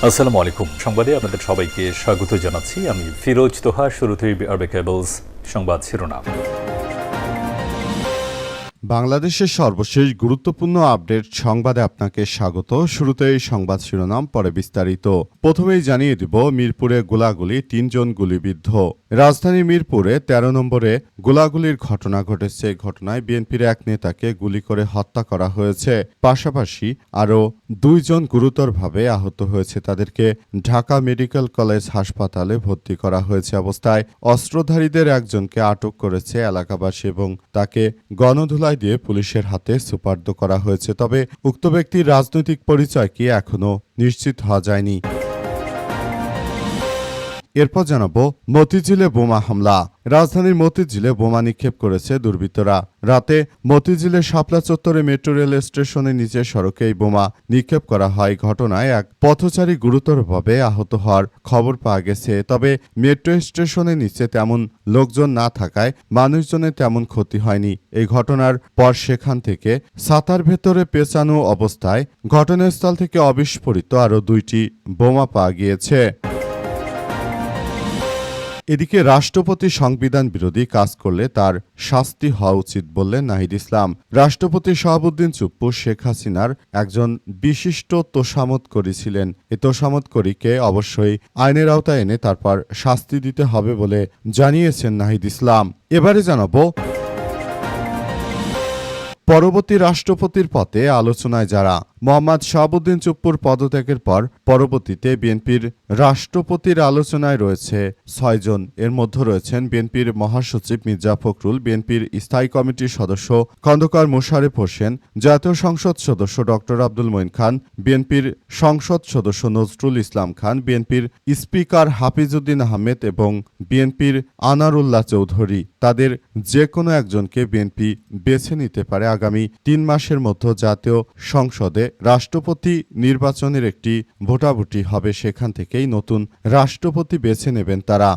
আসসালামু আলাইকুম। সংবাদে আপনাদের সবাইকে স্বাগত জানাচ্ছি। আমি ফিরোজ তোহা। শুরুতেই আরবে কেবলস সংবাদ শিরোনাম। বাংলাদেশের সর্বশেষ গুরুত্বপূর্ণ আপডেট সংবাদে আপনাকে স্বাগত। শুরুতেই সংবাদ শিরোনাম, পরে বিস্তারিত। প্রথমেই জানিয়ে দিব, মিরপুরে গোলাগুলি, ৩ জন গুলিবিদ্ধ। রাজধানী মিরপুরে ১৩ নম্বরে গোলাগুলির ঘটনা ঘটেছে। এই ঘটনায় বিএনপির এক নেতাকে গুলি করে হত্যা করা হয়েছে। পাশাপাশি আরও ২ জন গুরুতরভাবে আহত হয়েছে। তাদেরকে ঢাকা মেডিকেল কলেজ হাসপাতালে ভর্তি করা হয়েছে। অবস্থায় অস্ত্রধারীদের একজনকে আটক করেছে এলাকাবাসী এবং তাকে গণধুলাই দিয়ে পুলিশের হাতে সুপার্দ করা হয়েছে। তবে উক্ত ব্যক্তির রাজনৈতিক পরিচয় কি এখনও নিশ্চিত হওয়া যায়নি। এরপর জানাবো, মতিঝিলে বোমা হামলা। রাজধানীর মতিঝিলে বোমা নিক্ষেপ করেছে দুর্বৃত্তরা। রাতে মতিঝিলের শাপলা চত্বরে মেট্রো রেল স্টেশনের নিচে সড়কে এই বোমা নিক্ষেপ করা হয়। ঘটনায় এক পথচারী গুরুতরভাবে আহত হওয়ার খবর পাওয়া গেছে। তবে মেট্রো স্টেশনের নিচে তেমন লোকজন না থাকায় মানুষজনের তেমন ক্ষতি হয়নি। এই ঘটনার পর সেখান থেকে ছাতার ভেতরে পেঁচানো অবস্থায় ঘটনাস্থল থেকে অবিস্ফোরিত আরও ২টি বোমা পাওয়া গিয়েছে। এদিকে রাষ্ট্রপতি সংবিধান বিরোধী কাজ করলে তার শাস্তি হওয়া উচিত বললেন নাহিদ ইসলাম। রাষ্ট্রপতি শাহাবুদ্দিন চুপ্পু শেখ হাসিনার একজন বিশিষ্ট তোষামোদকারী ছিলেন। এই তোষামোদকারীকে অবশ্যই আইনের আওতায় এনে তারপর শাস্তি দিতে হবে বলে জানিয়েছেন নাহিদ ইসলাম। এবারে জানাবো, পরবর্তী রাষ্ট্রপতির পদে আলোচনায় যারা। মোহাম্মদ শাহাবুদ্দিন চুপ্পুর পদত্যাগের পর পরবর্তীতে বিএনপির রাষ্ট্রপতির আলোচনায় রয়েছে ৬ জন। এর মধ্যে রয়েছেন বিএনপির মহাসচিব মির্জা ফখরুল, বিএনপির স্থায়ী কমিটির সদস্য খন্দকার মোশারেফ হোসেন, জাতীয় সংসদ সদস্য ড আব্দুল মঈন খান, বিএনপির সংসদ সদস্য নজরুল ইসলাম খান, বিএনপির স্পিকার হাফিজউদ্দিন আহমেদ এবং বিএনপির আনারুল্লাহ চৌধুরী। তাদের যে কোনো একজনকে বিএনপি বেছে নিতে পারে। আগামী ৩ মাসের মধ্যে জাতীয় সংসদে রাষ্ট্রপতি নির্বাচনের একটি ভোটাভুটি হবে। সেখান থেকেই নতুন রাষ্ট্রপতি বেছে নেবেন তারা।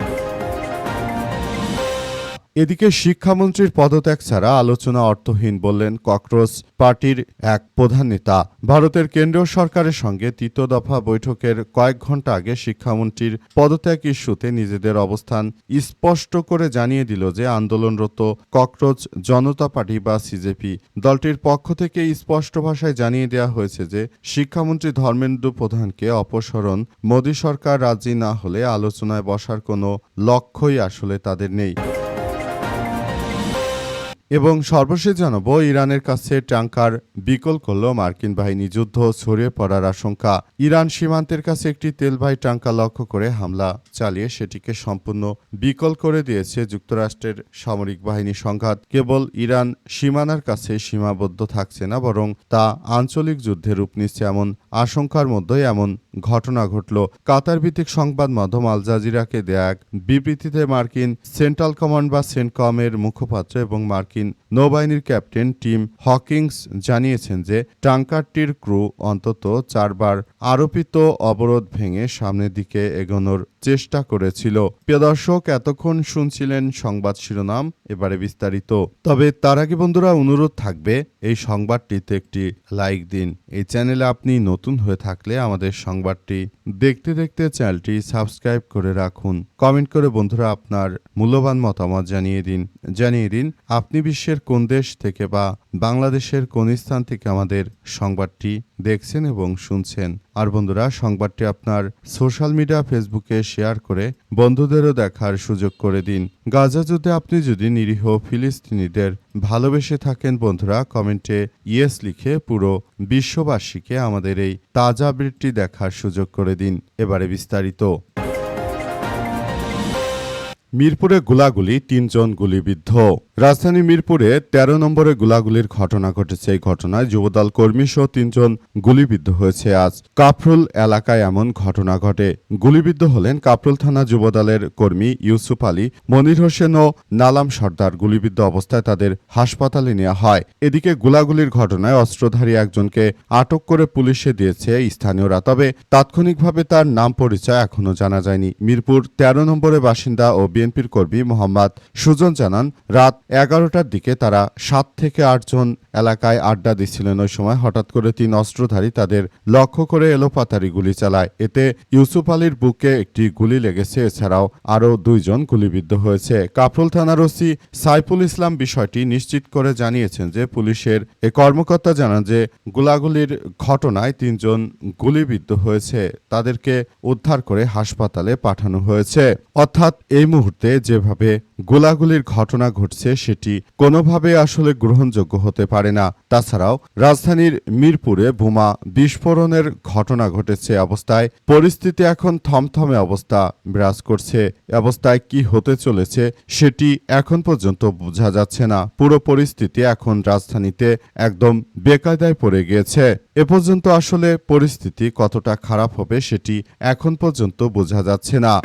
এদিকে শিক্ষামন্ত্রীর পদত্যাগ ছাড়া আলোচনা অর্থহীন বললেন ককরোচ পার্টির এক প্রধান নেতা। ভারতের কেন্দ্রীয় সরকারের সঙ্গে ৩য় দফা বৈঠকের কয়েক ঘণ্টা আগে শিক্ষামন্ত্রীর পদত্যাগ ইস্যুতে নিজেদের অবস্থান স্পষ্ট করে জানিয়ে দিল যে আন্দোলনরত ককরোচ জনতা পার্টি বা সিজেপি। দলটির পক্ষ থেকে স্পষ্ট ভাষায় জানিয়ে দেওয়া হয়েছে যে শিক্ষামন্ত্রী ধর্মেন্দ্র প্রধানকে অপসারণ মোদী সরকার রাজি না হলে আলোচনায় বসার কোনো লক্ষ্যই আসলে তাদের নেই। এবং সর্বশেষ জানাবো, ইরানের কাছে ট্যাঙ্কার বিকল করল মার্কিন বাহিনী। যুদ্ধ ছড়িয়ে পড়ার আশঙ্কা। ইরান সীমান্তের কাছে একটি তেলবাহী ট্যাঙ্কার লক্ষ্য করে হামলা চালিয়ে সেটিকে সম্পূর্ণ বিকল করে দিয়েছে যুক্তরাষ্ট্রের সামরিক বাহিনী। সংঘাত কেবল ইরান সীমানার কাছে সীমাবদ্ধ থাকছে না, বরং তা আঞ্চলিক যুদ্ধে রূপ নিচ্ছে এমন আশঙ্কার মধ্যেই এমন ঘটনা ঘটল। কাতার ভিত্তিক সংবাদ মাধ্যম আল জাজিরাকে দেয়া এক বিবৃতিতে মার্কিন সেন্ট্রাল কমান্ড বা সেন্টকমের মুখপাত্র এবং মার্কিন নৌবাহিনীর ক্যাপ্টেন টিম হকিংস জানিয়েছেন যে ট্যাঙ্কারটির ক্রু অন্তত ৪ বার আরোপিত অবরোধ ভেঙে সামনের দিকে এগোনোর চেষ্টা করেছিল। প্রিয় দর্শক, এতক্ষণ শুনছিলেন সংবাদ শিরোনাম, এবারে বিস্তারিত। তবে তার আগে বন্ধুরা অনুরোধ থাকবে, এই সংবাদটিতে একটি লাইক দিন। এই চ্যানেলে আপনি নতুন হয়ে থাকলে আমাদের সংবাদটি দেখতে দেখতে চ্যানেলটি সাবস্ক্রাইব করে রাখুন। কমেন্ট করে বন্ধুরা আপনার মূল্যবান মতামত জানিয়ে দিন আপনি বিশ্বের কোন দেশ থেকে বা বাংলাদেশের কোন স্থান থেকে আমাদের সংবাদটি দেখছেন এবং শুনছেন। আর বন্ধুরা, সংবাদটি আপনার সোশ্যাল মিডিয়া ফেসবুকে শেয়ার করে বন্ধুদেরও দেখার সুযোগ করে দিন। গাজা যুদ্ধে আপনি যদি নিরীহ ফিলিস্তিনিদের ভালোবেসে থাকেন বন্ধুরা, কমেন্টে ইয়েস লিখে পুরো বিশ্ববাসীকে আমাদের এই তাজা আপডেটটি দেখার সুযোগ করে দিন। এবারে বিস্তারিত। মিরপুরে গোলাগুলি, ৩ জন গুলিবিদ্ধ। রাজধানী মিরপুরে ১৩ নম্বরে গোলাগুলির ঘটনা ঘটেছে। এই ঘটনায় যুবদল কর্মী সহ ৩ জন গুলিবিদ্ধ হয়েছে। আজ কাফরুল এলাকায় এমন ঘটনা ঘটে। গুলিবিদ্ধ হলেন কাফরুল থানা যুবদলের কর্মী ইউসুফ আলী, মনির হোসেন ও নালাম সর্দার। গুলিবিদ্ধ অবস্থায় তাদের হাসপাতালে নেওয়া হয়। এদিকে গোলাগুলির ঘটনায় অস্ত্রধারী একজনকে আটক করে পুলিশে দিয়েছে স্থানীয়রা। তবে তাৎক্ষণিকভাবে তার নাম পরিচয় এখনও জানা যায়নি। মিরপুর ১৩ নম্বরের বাসিন্দা ও বিএনপির কর্মী মোহাম্মদ সুজন জানান, রাত 11টার দিকে তারা 7 থেকে 8 জন এলাকায় আড্ডা দিচ্ছিলেন। ওই সময় হঠাৎ করে 3 অস্ত্রধারী তাদের লক্ষ্য করে এলোপাতাড়ি গুলি চালায়। এতে ইউসুফ আলীর বুকে একটি গুলি লেগেছে। এছাড়াও আরও 2 জন গুলিবিদ্ধ হয়েছে। কাফরুল থানার ওসি সাইফুল ইসলাম বিষয়টি নিশ্চিত করে জানিয়েছেন যে পুলিশের এই কর্মকর্তা জানান যে গোলাগুলির ঘটনায় 3 জন গুলিবিদ্ধ হয়েছে। তাদেরকে উদ্ধার করে হাসপাতালে পাঠানো হয়েছে। অর্থাৎ এই মুহূর্তে যেভাবে গোলাগুলির ঘটনা ঘটছে সেটি কোনোভাবে আসলে গ্রহণযোগ্য হতে পারে না। তাছাড়াও রাজধানীর মিরপুরে বোমা বিস্ফোরণের ঘটনা ঘটেছে। অবস্থায় পরিস্থিতি এখন থমথমে অবস্থা বিরাজ করছে। অবস্থায় কি হতে চলেছে সেটি এখন পর্যন্ত বোঝা যাচ্ছে না। পুরো পরিস্থিতি এখন রাজধানীতে একদম বেকায়দায় পড়ে গিয়েছে। এ পর্যন্ত আসলে পরিস্থিতি কতটা খারাপ হবে সেটি এখন পর্যন্ত বোঝা যাচ্ছে না।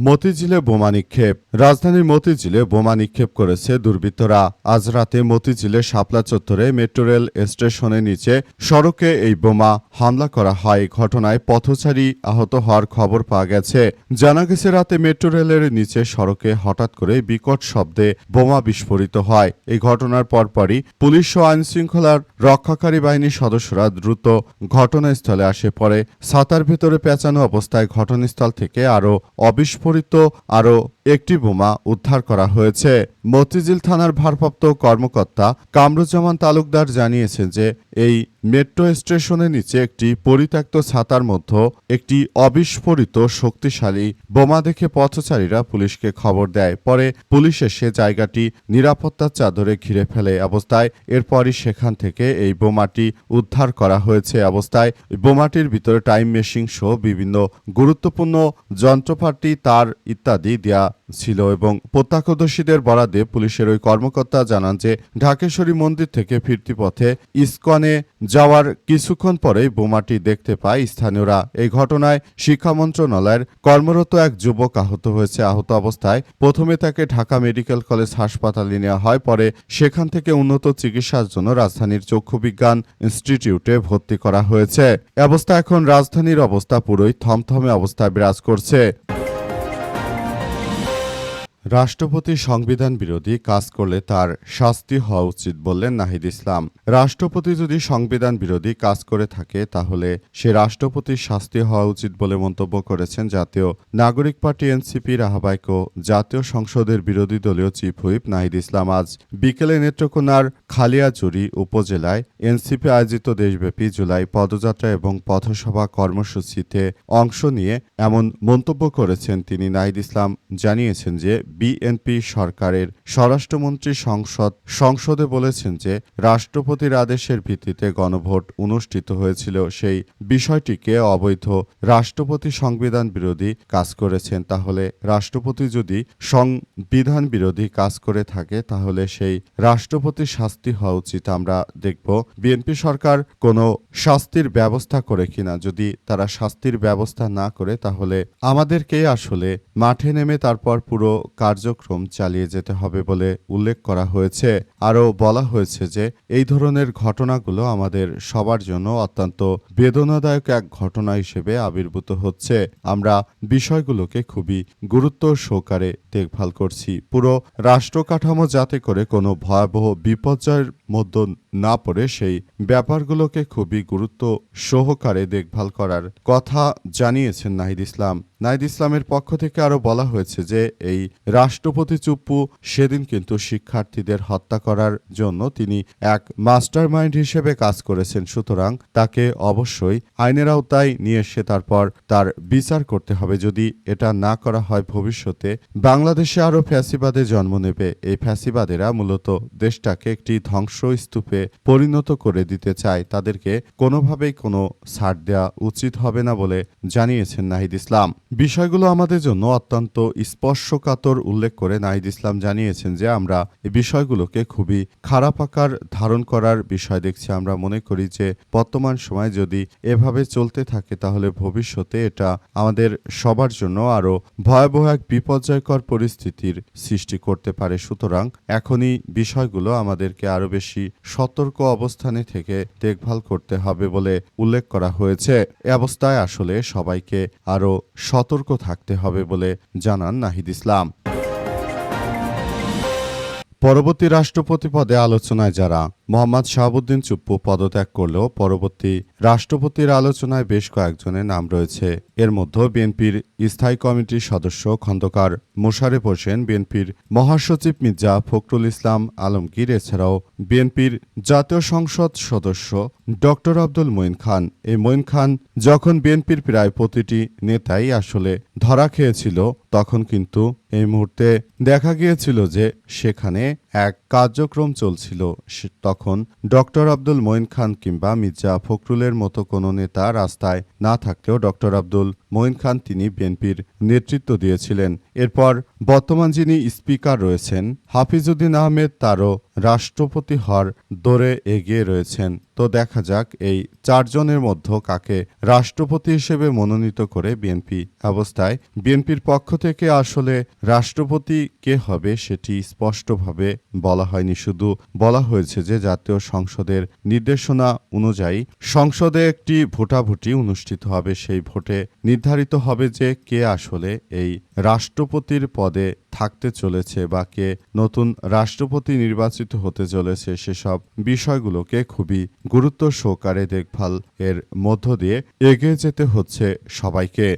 মতিঝিলে বোমা নিক্ষেপ। রাজধানীর মতিঝিলে বোমা নিক্ষেপ করেছে দুর্বৃত্তরা। আজ রাতে মতিঝিলে শাপলা চত্বরে মেট্রো রেল স্টেশনের নিচে সড়কে এই বোমা হামলা করা হয়। ঘটনায় পথচারী আহত হওয়ার খবর পাওয়া গেছে। জানা গেছে রাতে মেট্রো রেলের নিচে সড়কে হঠাৎ করে বিকট শব্দে বোমা বিস্ফোরিত হয়। এই ঘটনার পরপরই পুলিশ ও আইনশৃঙ্খলার রক্ষাকারী বাহিনীর সদস্যরা দ্রুত ঘটনাস্থলে আসে পড়ে। ছাতার ভেতরে পেঁচানো অবস্থায় ঘটনাস্থল থেকে আরও আরও একটি বোমা উদ্ধার করা হয়েছে। মতিঝিল থানার ভারপ্রাপ্ত কর্মকর্তা কামরুজ্জামান তালুকদার জানিয়েছেন যে এই মেট্রো স্টেশনের নিচে একটি পরিত্যক্ত ছাতার মধ্যে একটি অবিস্ফোরিত শক্তিশালী বোমা দেখে পথচারীরা পুলিশকে খবর দেয়। পরে পুলিশ এসে জায়গাটি নিরাপত্তার চাদরে ঘিরে ফেলে। অবস্থায় এরপরই সেখান থেকে এই বোমাটি উদ্ধার করা হয়েছে। অবস্থায় বোমাটির ভিতরে টাইম মেশিন সহ বিভিন্ন গুরুত্বপূর্ণ যন্ত্রপাতি তার ইত্যাদি দেয়া ছিল এবং প্রত্যক্ষদর্শীদের বরাদে পুলিশের ওই কর্মকর্তা জানান যে ঢাকেশ্বরী মন্দির থেকে ফিরতি পথে ইসকনে যাওয়ার কিছুক্ষণ পরেই বোমাটি দেখতে পায় স্থানীয়রা। এই ঘটনায় শিক্ষা মন্ত্রণালয়ের কর্মরত এক যুবক আহত হয়েছে। আহত অবস্থায় প্রথমে তাকে ঢাকা মেডিকেল কলেজ হাসপাতালে নেওয়া হয়। পরে সেখান থেকে উন্নত চিকিৎসার জন্য রাজধানীর চক্ষু বিজ্ঞান ইনস্টিটিউটে ভর্তি করা হয়েছে। অবস্থা এখন রাজধানীর অবস্থা পুরোই থমথমে অবস্থায় বিরাজ করছে। রাষ্ট্রপতি সংবিধান বিরোধী কাজ করলে তার শাস্তি হওয়া উচিত বললেন নাহিদ ইসলাম। রাষ্ট্রপতি যদি সংবিধান বিরোধী কাজ করে থাকে তাহলে সে রাষ্ট্রপতির শাস্তি হওয়া উচিত বলে মন্তব্য করেছেন জাতীয় নাগরিক পার্টি এনসিপির আহ্বায়ক ও জাতীয় সংসদের বিরোধী দলীয় চিফ হুইপ নাহিদ ইসলাম আজ বিকেলে নেত্রকোনার খালিয়াজুড়ি উপজেলায় এনসিপি আয়োজিত দেশব্যাপী জুলাই পদযাত্রা এবং পথসভা কর্মসূচিতে অংশ নিয়ে এমন মন্তব্য করেছেন তিনি। নাহিদ ইসলাম জানিয়েছেন যে বিএনপি সরকারের স্বরাষ্ট্রমন্ত্রী সংসদে বলেছেন যে রাষ্ট্রপতির আদেশের ভিত্তিতে গণভোট অনুষ্ঠিত হয়েছিল, সেই বিষয়টিকে অবৈধ। রাষ্ট্রপতি সংবিধান বিরোধী কাজ করেছেন, তাহলে রাষ্ট্রপতি যদি সংবিধান বিরোধী কাজ করে থাকে তাহলে সেই রাষ্ট্রপতির শাস্তি হওয়া উচিত। আমরা দেখব বিএনপি সরকার কোনো শাস্তির ব্যবস্থা করে কিনা। যদি তারা শাস্তির ব্যবস্থা না করে তাহলে আমাদেরকে আসলে মাঠে নেমে তারপর পুরো কার্যক্রম চালিয়ে যেতে হবে বলে উল্লেখ করা হয়েছে। আরও বলা হয়েছে যে এই ধরনের ঘটনাগুলো আমাদের সবার জন্য অত্যন্ত বেদনাদায়ক এক ঘটনা হিসেবে আবির্ভূত হচ্ছে। আমরা বিষয়গুলোকে খুবই গুরুত্ব সহকারে দেখভাল করছি। পুরো রাষ্ট্র কাঠামো যাতে করে কোনো ভয়াবহ বিপর্যয়ের মধ্যে না পড়ে সেই ব্যাপারগুলোকে খুবই গুরুত্ব সহকারে দেখভাল করার কথা জানিয়েছেন নাহিদ ইসলাম। নাহিদ ইসলামের পক্ষ থেকে আরও বলা হয়েছে যে এই রাষ্ট্রপতি চুপ্পু সেদিন কিন্তু শিক্ষার্থীদের হত্যা করার জন্য তিনি এক মাস্টারমাইন্ড হিসেবে কাজ করেছেন। সুতরাং তাকে অবশ্যই আইনের আওতায় নিয়ে এসে তারপর তার বিচার করতে হবে। যদি এটা না করা হয় ভবিষ্যতে বাংলাদেশে আরও ফ্যাসিবাদে জন্ম নেবে। এই ফ্যাসিবাদেরা মূলত দেশটাকে একটি ধ্বংসস্তূপে পরিণত করে দিতে চায়। তাদেরকে কোনোভাবেই কোনো ছাড় দেওয়া উচিত হবে না বলে জানিয়েছেন নাহিদ ইসলাম। বিষয়গুলো আমাদের জন্য অত্যন্ত স্পর্শকাতর উল্লেখ করে নাহিদ ইসলাম জানিয়েছেন যে আমরা এই বিষয়গুলোকে খুবই খারাপ আকার ধারণ করার বিষয় দেখছি। আমরা মনে করি যে বর্তমান সময় যদি এভাবে চলতে থাকে তাহলে ভবিষ্যতে এটা আমাদের সবার জন্য আরও ভয়াবহ এক বিপর্যয়কর পরিস্থিতির সৃষ্টি করতে পারে। সুতরাং এখনই বিষয়গুলো আমাদেরকে আরও বেশি সতর্ক অবস্থানে থেকে দেখভাল করতে হবে বলে উল্লেখ করা হয়েছে। এ অবস্থায় আসলে সবাইকে আরও সতর্ক থাকতে হবে বলে জানান নাহিদ ইসলাম। পরবর্তী রাষ্ট্রপতি পদে আলোচনায় যারা মোহাম্মদ শাহাবুদ্দিন চুপ্পু পদত্যাগ করলেও পরবর্তী রাষ্ট্রপতির আলোচনায় বেশ কয়েকজনের নাম রয়েছে। এর মধ্যে বিএনপির স্থায়ী কমিটির সদস্য খন্দকার মোশারেফ হোসেন, বিএনপির মহাসচিব মির্জা ফখরুল ইসলাম আলমগীর, এছাড়াও বিএনপির জাতীয় সংসদ সদস্য ডক্টর আব্দুল মঈন খান। এই মঈন খান যখন বিএনপির প্রায় প্রতিটি নেতাই আসলে ধরা খেয়েছিল, তখন কিন্তু এই মুহূর্তে দেখা গিয়েছিল যে সেখানে এক কার্যক্রম চলছিল। তখন ডক্টর আব্দুল মঈন খান কিংবা মির্জা ফখরুলের মতো কোনো নেতা রাস্তায় না থাকলেও ডক্টর আব্দুল মঈন খান তিনি বিএনপির নেতৃত্ব দিয়েছিলেন। এরপর বর্তমান যিনি স্পিকার রয়েছেন হাফিজউদ্দিন আহমেদ, তারও রাষ্ট্রপতি হওয়ার দৌড়ে এগিয়ে রয়েছেন। তো দেখা যাক এই চারজনের মধ্যে কাকে রাষ্ট্রপতি হিসেবে মনোনীত করে বিএনপি। অবস্থায় বিএনপির পক্ষ থেকে আসলে রাষ্ট্রপতি কে হবে সেটি স্পষ্টভাবে বলা হয়নি, শুধু বলা হয়েছে যে জাতীয় সংসদের নির্দেশনা অনুযায়ী সংসদে একটি ভোটাভুটি অনুষ্ঠিত হবে। সেই ভোটে নির্ধারিত হবে যে কে আসলে এই রাষ্ট্রপতির পদে থাকতে চলেছে বা কে নতুন রাষ্ট্রপতি নির্বাচিত হতে চলেছে। সেসব বিষয়গুলোকে খুবই গুরুত্ব সহকারে দেখভাল এর মধ্য দিয়ে এগিয়ে যেতে হচ্ছে সবাইকে।